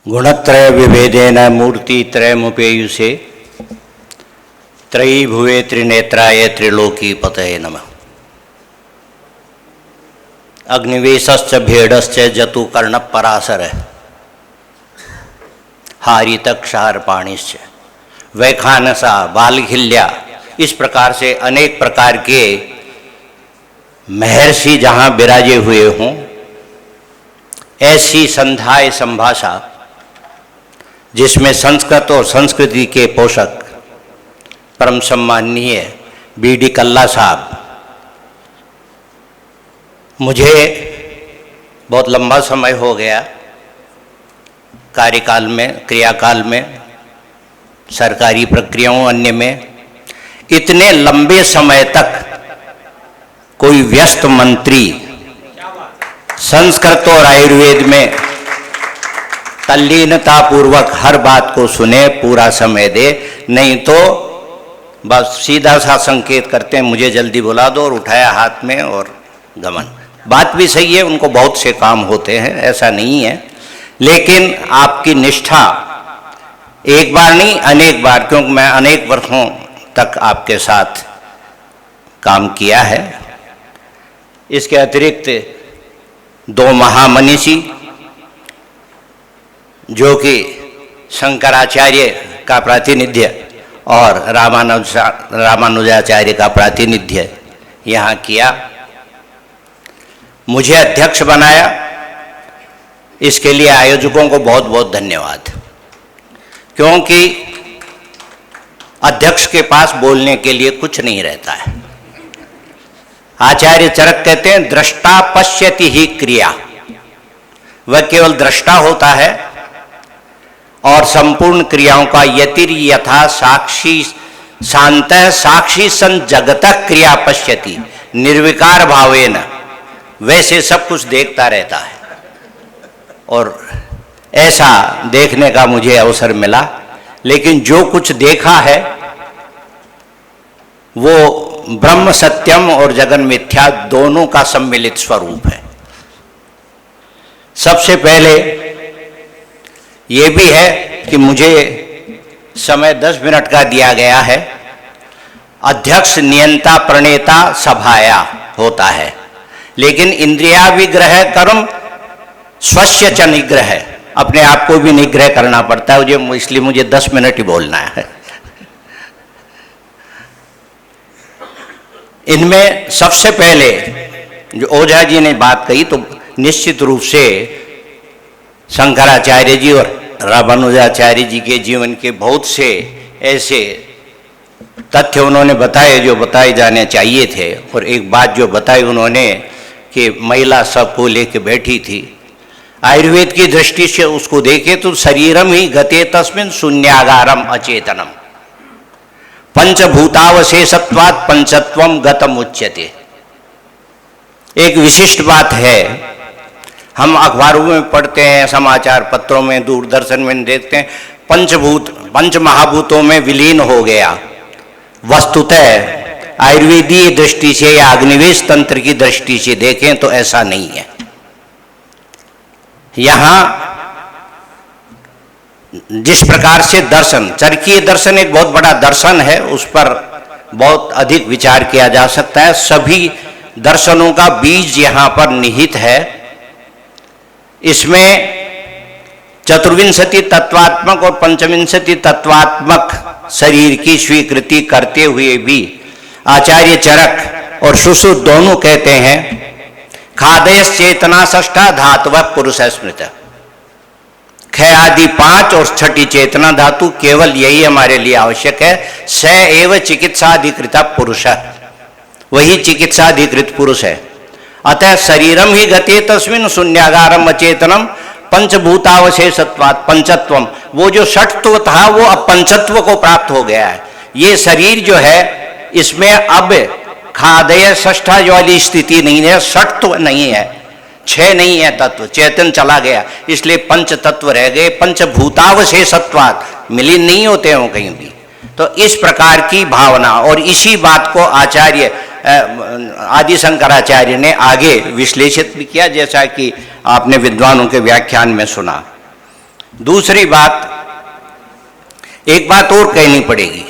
गुणत्रय विभेदेन मूर्तित्रयमुपेयुषे त्रयी भुवे त्रिनेत्राय त्रिलोकी पतये नमः। अग्निवेशश्च भेड़श्च जतु कर्ण पराशर हारितक्षारपाणिश्च वैखानसा बालखिल्या, इस प्रकार से अनेक प्रकार के महर्षि जहाँ विराजे हुए हों, ऐसी संध्याय संभाषा जिसमें संस्कृत और संस्कृति के पोषक परम सम्माननीय बी.डी. कल्ला साहब, मुझे बहुत लंबा समय हो गया कार्यकाल में, क्रियाकाल में, सरकारी प्रक्रियाओं अन्य में, इतने लंबे समय तक कोई व्यस्त मंत्री संस्कृत और आयुर्वेद में तल्लीनता पूर्वक हर बात को सुने, पूरा समय दे, नहीं तो बस सीधा सा संकेत करते हैं मुझे जल्दी बुला दो और उठाया हाथ में और गमन। बात भी सही है, उनको बहुत से काम होते हैं, ऐसा नहीं है, लेकिन आपकी निष्ठा एक बार नहीं अनेक बार, क्योंकि मैं अनेक वर्षों तक आपके साथ काम किया है। इसके अतिरिक्त दो महामनीषी जो कि शंकराचार्य का प्रातिनिध्य और रामानुजाचार्य का प्रातिनिध्य यहाँ किया, मुझे अध्यक्ष बनाया, इसके लिए आयोजकों को बहुत बहुत धन्यवाद। क्योंकि अध्यक्ष के पास बोलने के लिए कुछ नहीं रहता है। आचार्य चरक कहते हैं दृष्टा पश्यति ही क्रिया, वह केवल दृष्टा होता है और संपूर्ण क्रियाओं का यतिर यथा साक्षी शांत साक्षी सन जगत क्रिया पश्यति निर्विकार भावेन, वैसे सब कुछ देखता रहता है। और ऐसा देखने का मुझे अवसर मिला, लेकिन जो कुछ देखा है वो ब्रह्म सत्यम और जगन मिथ्या दोनों का सम्मिलित स्वरूप है। सबसे पहले ये भी है कि मुझे समय 10 मिनट का दिया गया है। अध्यक्ष नियंता प्रणेता सभाया होता है, लेकिन इंद्रिया विग्रह कर्म स्वस्य च निग्रह, अपने आप को भी निग्रह करना पड़ता है, इसलिए मुझे 10 मिनट ही बोलना है। इनमें सबसे पहले जो ओझा जी ने बात कही, तो निश्चित रूप से शंकराचार्य जी और रामानुजाचार्य जी के जीवन के बहुत से ऐसे तथ्य उन्होंने बताए जो बताए जाने चाहिए थे। और एक बात जो बताई उन्होंने कि महिला सबको लेके बैठी थी, आयुर्वेद की दृष्टि से उसको देखे तो शरीरम ही गते तस्मिन् शून्यागारम अचेतनम पंचभूतावशेषत्वात् पंचत्वम गतम उच्यते। एक विशिष्ट बात है, हम अखबारों में पढ़ते हैं, समाचार पत्रों में, दूरदर्शन में देखते हैं, पंच महाभूतों में विलीन हो गया। वस्तुतः आयुर्वेदीय दृष्टि से या अग्निवेश तंत्र की दृष्टि से देखें तो ऐसा नहीं है। यहाँ जिस प्रकार से दर्शन, चरकीय दर्शन एक बहुत बड़ा दर्शन है, उस पर बहुत अधिक विचार किया जा सकता है। सभी दर्शनों का बीज यहाँ पर निहित है। इसमें चतुर्विंशति तत्वात्मक और पंचविंशति तत्वात्मक शरीर की स्वीकृति करते हुए भी आचार्य चरक और सुश्रुत दोनों कहते हैं खादयस चेतना षष्ठा धातुव पुरुष स्मृत, ख आदि 5 और छठी चेतना धातु, केवल यही हमारे लिए आवश्यक है। स एव चिकित्साधिकृत पुरुष, वही चिकित्साधिकृत पुरुष है। अतः शरीरम ही गते तस्मिन् शून्यागारम अचेतनम पंचभूतावशेषत्वात् पंचत्वम, वो जो षट्त्व था वो अब पंचत्व को प्राप्त हो गया है। ये शरीर जो है इसमें अब खादय षष्ठा वाली स्थिति नहीं है, षट्त्व नहीं है, 6 नहीं है तत्व, चेतन चला गया, इसलिए पंच तत्व रह गए। पंचभूतावशेषत्वात् मिलीन नहीं होते हो कहीं भी। तो इस प्रकार की भावना, और इसी बात को आचार्य आदि शंकराचार्य ने आगे विश्लेषित भी किया, जैसा कि आपने विद्वानों के व्याख्यान में सुना। दूसरी बात, एक बात और कहनी पड़ेगी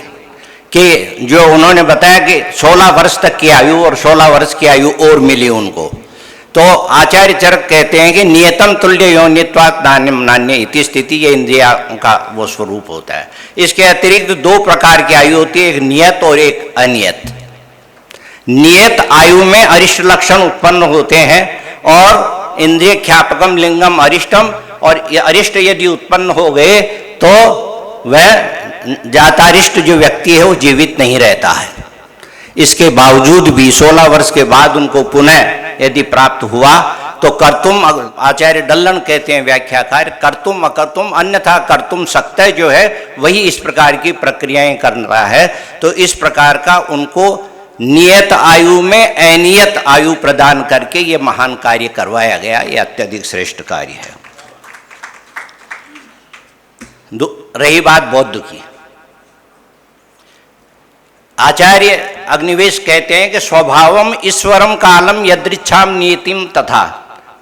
कि जो उन्होंने बताया कि 16 वर्ष तक की आयु और 16 वर्ष की आयु और मिली उनको, तो आचार्य चरक कहते हैं कि नियतम तुल्य योनित्वात् नान्यम नान्य इति स्थिति, ये इंद्रिया का वो स्वरूप होता है। इसके अतिरिक्त दो प्रकार की आयु होती है, एक नियत और एक अनियत। नियत आयु में अरिष्ट लक्षण उत्पन्न होते हैं और इंद्रिय ख्यापकम लिंगम अरिष्टम, और अरिष्ट यदि उत्पन्न हो गए तो वह जातारिष्ट जो व्यक्ति है वो जीवित नहीं रहता है। इसके बावजूद भी 16 वर्ष के बाद उनको पुनः यदि प्राप्त हुआ तो कर्तुम, आचार्य डल्लन कहते हैं व्याख्याकार, कर्तुम अकर्तुम अन्यथा कर्तुम शक्तः जो है वही इस प्रकार की प्रक्रियाएं कर रहा है। तो इस प्रकार का उनको नियत आयु में अनियत आयु प्रदान करके ये महान कार्य करवाया गया, ये अत्यधिक श्रेष्ठ कार्य है। रही बात बौद्ध की, आचार्य अग्निवेश कहते हैं कि स्वभावम ईश्वरम कालम यदृच्छाम नीतिम तथा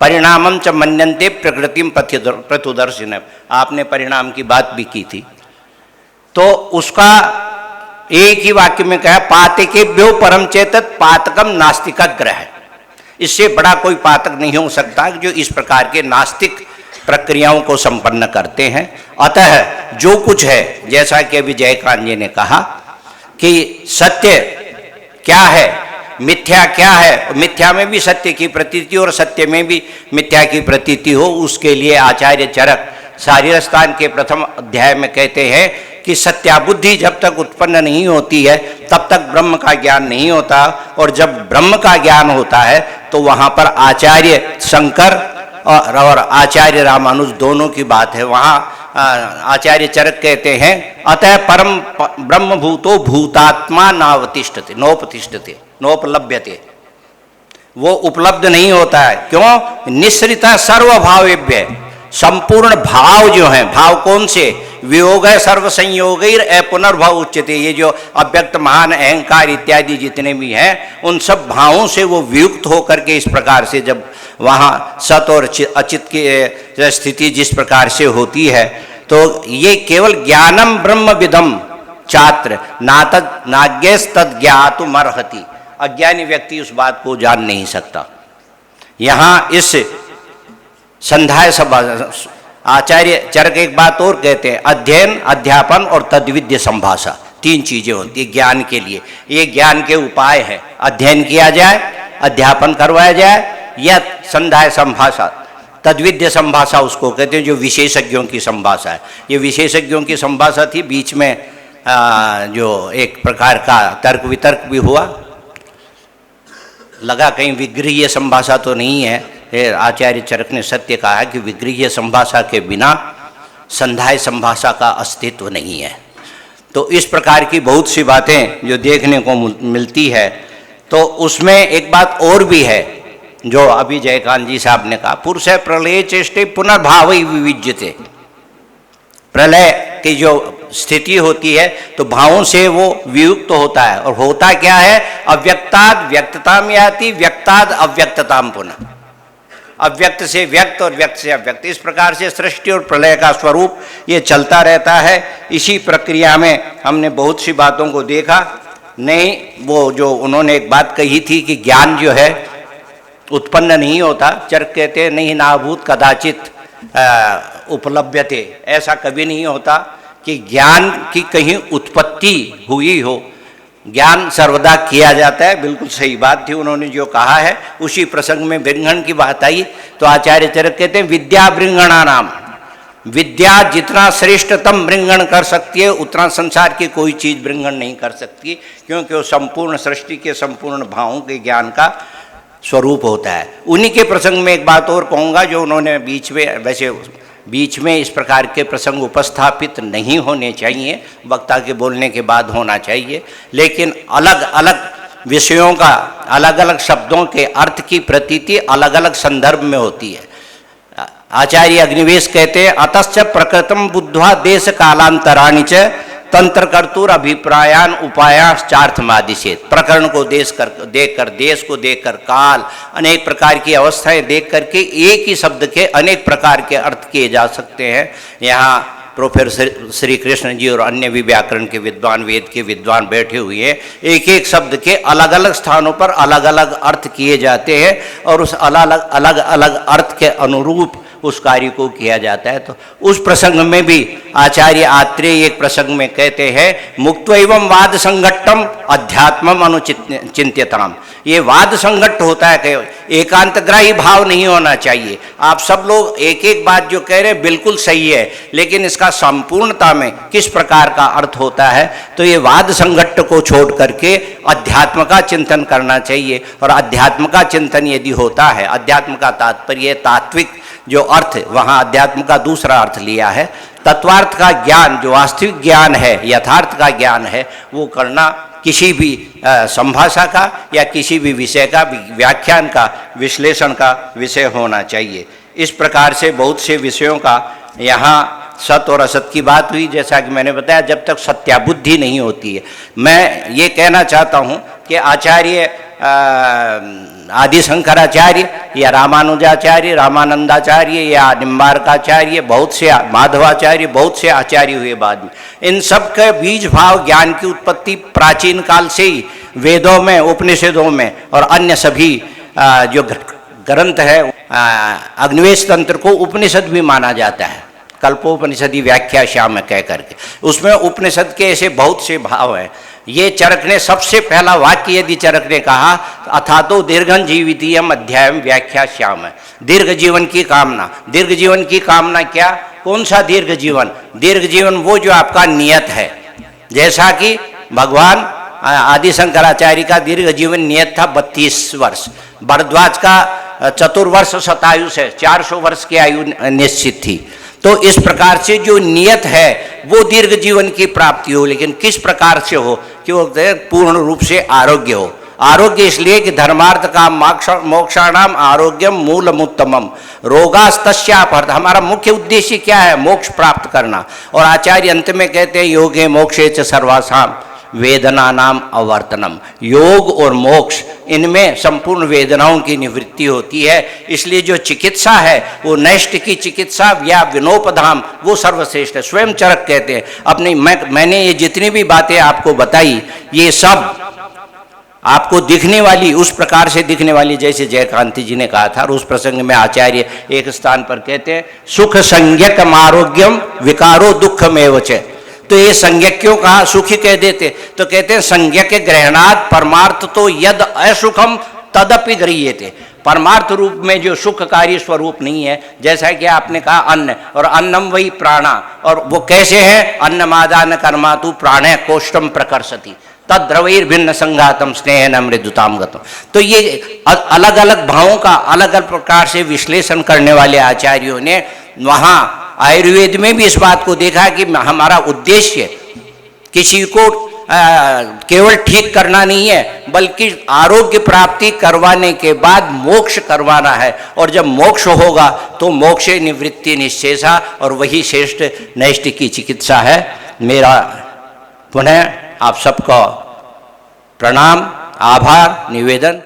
परिणामम च मन्यन्ते प्रकृतिम प्रत्युदर्शिनम। आपने परिणाम की बात भी की थी, तो उसका एक ही वाक्य में कहा, पातकेभ्यो परम चेतत पातकम नास्तिकग्रह। इससे बड़ा कोई पातक नहीं हो सकता जो इस प्रकार के नास्तिक प्रक्रियाओं को संपन्न करते हैं। अतः जो कुछ है, जैसा कि अभी जयकांत जी ने कहा कि सत्य क्या है, मिथ्या क्या है, मिथ्या में भी सत्य की प्रतीति और सत्य में भी मिथ्या की प्रतीति हो, उसके लिए आचार्य चरक शारीरस्थान के प्रथम अध्याय में कहते हैं कि सत्याबुद्धि जब तक उत्पन्न नहीं होती है तब तक ब्रह्म का ज्ञान नहीं होता, और जब ब्रह्म का ज्ञान होता है तो वहाँ पर आचार्य शंकर और आचार्य रामानुज दोनों की बात है। वहाँ आचार्य चरक कहते हैं, अतः परम ब्रह्मभूतो भूतात्मा नावतिष्ठते नोपतिष्ठते नोपलभ्यते, वो उपलब्ध नहीं होता है। क्यों? निःसृता सर्वभावेभ्य, संपूर्ण भाव जो हैं, भाव कौन से? वियोग सर्व संयोगैर पुनर्भाव उच्यते। ये जो अव्यक्त महान अहंकार इत्यादि जितने भी हैं उन सब भावों से वो वियुक्त होकर के इस प्रकार से जब वहाँ सत और अचित की स्थिति जिस प्रकार से होती है, तो ये केवल ज्ञानम ब्रह्म विदम छात्र नाज्ञस्तद ज्ञातुम अर्हति। अज्ञानी व्यक्ति उस बात को जान नहीं सकता। यहाँ इस संध्याय सभा आचार्य चरक एक बात और कहते हैं, अध्ययन अध्यापन और तद्विद्य संभाषा, तीन चीजें होती है ज्ञान के लिए। ये ज्ञान के उपाय है, अध्ययन किया जाए, अध्यापन करवाया जाए, या संध्याय संभाषा। तद्विद्य संभाषा उसको कहते हैं जो विशेषज्ञों की संभाषा है। ये विशेषज्ञों की संभाषा थी, बीच में जो एक प्रकार का तर्क वितर्क भी हुआ, लगा कहीं विग्रहीय संभाषा तो नहीं है। आचार्य चरक ने सत्य कहा है कि विग्रहीय संभाषा के बिना संध्याय संभाषा का अस्तित्व नहीं है। तो इस प्रकार की बहुत सी बातें जो देखने को मिलती है। तो उसमें एक बात और भी है जो अभी जयकांत जी साहब ने कहा, पुरुष प्रलय चेष्टे पुनर्भाव विविज्यते। प्रलय की जो स्थिति होती है तो भावों से वो वियुक्त होता है, और होता क्या है? अव्यक्ताद व्यक्तताम याति, व्यक्ताद अव्यक्तताम पुनः। अव्यक्त से व्यक्त और व्यक्त से अव्यक्त, इस प्रकार से सृष्टि और प्रलय का स्वरूप ये चलता रहता है। इसी प्रक्रिया में हमने बहुत सी बातों को देखा। नहीं, वो जो उन्होंने एक बात कही थी कि ज्ञान जो है उत्पन्न नहीं होता, चरक कहते हैं नहीं नाभूत कदाचित उपलभ्यते, ऐसा कभी नहीं होता कि ज्ञान की कहीं उत्पत्ति हुई हो। ज्ञान सर्वदा किया जाता है, बिल्कुल सही बात थी उन्होंने जो कहा है। उसी प्रसंग में बृंगण की बात आई तो आचार्य चरक कहते हैं विद्या बृंगणा नाम, विद्या जितना श्रेष्ठतम बृंगण कर सकती है उतना संसार की कोई चीज़ बृंगण नहीं कर सकती, क्योंकि वो संपूर्ण सृष्टि के संपूर्ण भावों के ज्ञान का स्वरूप होता है। उन्हीं के प्रसंग में एक बात और कहूँगा जो उन्होंने बीच में, वैसे बीच में इस प्रकार के प्रसंग उपस्थापित नहीं होने चाहिए, वक्ता के बोलने के बाद होना चाहिए, लेकिन अलग अलग विषयों का, अलग अलग शब्दों के अर्थ की प्रतीति अलग अलग संदर्भ में होती है। आचार्य अग्निवेश कहते हैं अतश्च प्रकृतम बुद्ध्वा देश कालांतराणि च तंत्र कर्तुर अभिप्रायान उपायांश्चार्थमादिशेत। प्रकरण को देखकर, देश को देखकर, काल, अनेक प्रकार की अवस्थाएं देख करके एक ही शब्द के अनेक प्रकार के अर्थ किए जा सकते हैं। यहाँ प्रोफेसर श्री कृष्ण जी और अन्य भी व्याकरण के विद्वान, वेद के विद्वान बैठे हुए हैं। एक एक शब्द के अलग अलग स्थानों पर अलग अलग अर्थ किए जाते हैं और उस अलग अलग अर्थ के अनुरूप उस कार्य को किया जाता है। तो उस प्रसंग में भी आचार्य आत्रेय एक प्रसंग में कहते हैं, मुक्त एवं वाद संघट्टम अध्यात्मम अनुचिंत्यताम। ये वाद संघट्ट होता है कि एकांतग्राही भाव नहीं होना चाहिए। आप सब लोग एक एक बात जो कह रहे हैं बिल्कुल सही है, लेकिन इसका संपूर्णता में किस प्रकार का अर्थ होता है, तो ये वाद संघट्ट को छोड़ करके अध्यात्म का चिंतन करना चाहिए। और अध्यात्म का चिंतन यदि होता है, अध्यात्म का तात्पर्य तात्विक जो अर्थ, वहाँ अध्यात्म का दूसरा अर्थ लिया है। तत्वार्थ का ज्ञान, जो वास्तविक ज्ञान है, यथार्थ का ज्ञान है, वो करना किसी भी संभाषा का या किसी भी विषय का व्याख्यान का, विश्लेषण का विषय होना चाहिए। इस प्रकार से बहुत से विषयों का यहाँ सत और असत की बात हुई। जैसा कि मैंने बताया, जब तक सत्याबुद्धि नहीं होती है, मैं ये कहना चाहता हूँ कि आचार्य आदि शंकराचार्य या रामानुजाचार्य, रामानंदाचार्य या निम्बारकाचार्य, बहुत से माधवाचार्य, बहुत से आचार्य हुए बाद में, इन सब के बीज भाव ज्ञान की उत्पत्ति प्राचीन काल से ही वेदों में, उपनिषदों में और अन्य सभी जो ग्रंथ है, अग्निवेश तंत्र को उपनिषद भी माना जाता है, कल्पोपनिषदी व्याख्या श्याम कह करके। उसमें उपनिषद के ऐसे बहुत से भाव हैं। ये चरक ने सबसे पहला वाक्य यदि चरक ने कहा, अथातो दीर्घं जीवितीयम अध्यायम व्याख्या श्याम, दीर्घ जीवन की कामना। दीर्घ जीवन की कामना क्या? कौन सा दीर्घ जीवन? दीर्घ जीवन वो जो आपका नियत है। जैसा कि भगवान आदि शंकराचार्य का दीर्घ जीवन नियत था 32 वर्ष, भरद्वाज का चतुर्वर्ष शतायु से 400 वर्ष की आयु निश्चित थी। तो इस प्रकार से जो नियत है वो दीर्घ जीवन की प्राप्ति हो, लेकिन किस प्रकार से हो कि वो पूर्ण रूप से आरोग्य हो। आरोग्य इसलिए कि धर्मार्थ का मोक्षाणाम आरोग्यम मूलमुत्तमम रोगास्तस्यापहर्त। हमारा मुख्य उद्देश्य क्या है? मोक्ष प्राप्त करना। और आचार्य अंत में कहते हैं, योगे मोक्षे च सर्वासाम वेदना नाम अवर्तनम। योग और मोक्ष, इनमें संपूर्ण वेदनाओं की निवृत्ति होती है। इसलिए जो चिकित्सा है वो नष्ट की चिकित्सा या विनोपधाम, वो सर्वश्रेष्ठ है। स्वयं चरक कहते हैं अपनी, मैंने ये जितनी भी बातें आपको बताई, ये सब आपको दिखने वाली, उस प्रकार से दिखने वाली जैसे जयकांति जी ने कहा था। और उस प्रसंग में आचार्य एक स्थान पर कहते हैं, सुख संज्ञकम आरोग्यम विकारो दुखमेव च। तो ये संज्ञक क्यों कहा? सुखी कह देते, तो कहते हैं संज्ञक ग्रहणात् परमार्थ तो यद असुखम तदपि गृह्यते। परमार्थ रूप में जो सुखकारी स्वरूप नहीं है, जैसा कि आपने कहा अन्न, और अन्नम वही प्राणा, और वो कैसे है? अन्नमादान कर्मातु प्राणे कोष्ठम प्रकर्षति तद्रवैर भिन्न संघातम स्नेहन मृदुताम गतम। तो ये अलग अलग भावों का अलग अलग प्रकार से विश्लेषण करने वाले आचार्यों ने वहाँ आयुर्वेद में भी इस बात को देखा कि हमारा उद्देश्य किसी को केवल ठीक करना नहीं है, बल्कि आरोग्य प्राप्ति करवाने के बाद मोक्ष करवाना है। और जब मोक्ष होगा तो मोक्षे निवृत्ति निश्चेषा, और वही श्रेष्ठ नैष्ठ की चिकित्सा है। मेरा पुनः आप सबका प्रणाम, आभार, निवेदन।